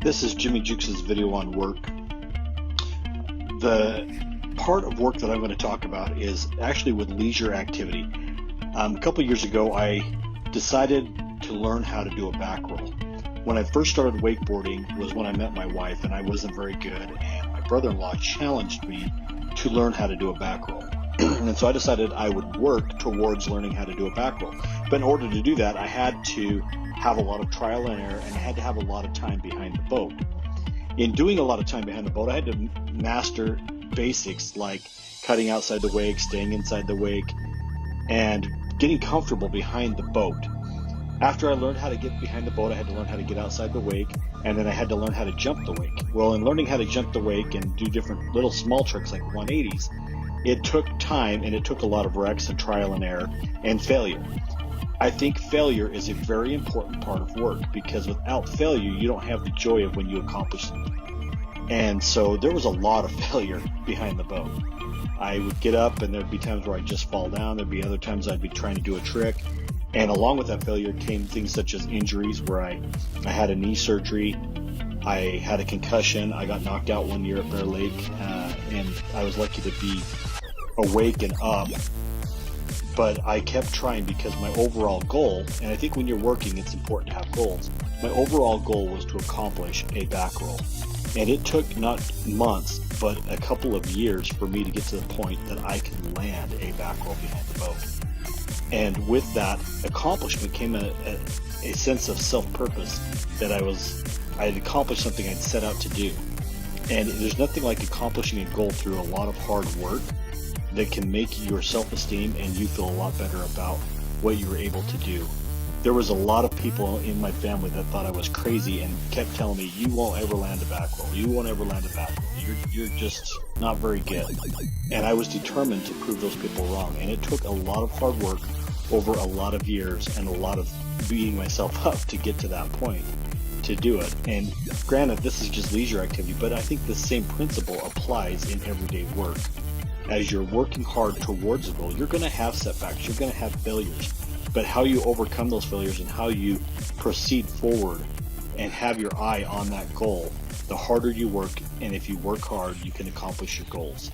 This is Jimmy Jewkes' video on work. The part of work that I'm going to talk about is actually with leisure activity. A couple years ago, I decided to learn how to do a back roll. When I first started wakeboarding was when I met my wife, and I wasn't very good, and my brother-in-law challenged me to learn how to do a back roll. And so I decided I would work towards learning how to do a back roll. But in order to do that, I had to have a lot of trial and error, and I had to have a lot of time behind the boat. In doing a lot of time behind the boat, I had to master basics like cutting outside the wake, staying inside the wake, and getting comfortable behind the boat. After I learned how to get behind the boat, I had to learn how to get outside the wake, and then I had to learn how to jump the wake. Well, in learning how to jump the wake and do different little small tricks like 180s, it took time, and it took a lot of wrecks and trial and error and failure. I think failure is a very important part of work, because without failure, you don't have the joy of when you accomplish something. And so there was a lot of failure behind the boat. I would get up, and there'd be times where I'd just fall down. There'd be other times I'd be trying to do a trick. And along with that failure came things such as injuries, where I had a knee surgery. I had a concussion. I got knocked out one year at Bear Lake, and I was lucky to be awake and up. But I kept trying, because my overall goal, and I think when you're working, it's important to have goals. My overall goal was to accomplish a back roll. And it took not months, but a couple of years for me to get to the point that I could land a back roll behind the boat. And with that accomplishment came a sense of self-purpose that I had accomplished something I'd set out to do. And there's nothing like accomplishing a goal through a lot of hard work that can make your self-esteem and you feel a lot better about what you were able to do. There was a lot of people in my family that thought I was crazy and kept telling me, you won't ever land a back roll. You won't ever land a back roll. You're just not very good. And I was determined to prove those people wrong. And it took a lot of hard work over a lot of years and a lot of beating myself up to get to that point to do it. And granted, this is just leisure activity, but I think the same principle applies in everyday work. As you're working hard towards a goal, you're going to have setbacks, you're going to have failures, but how you overcome those failures and how you proceed forward and have your eye on that goal, the harder you work, and if you work hard, you can accomplish your goals.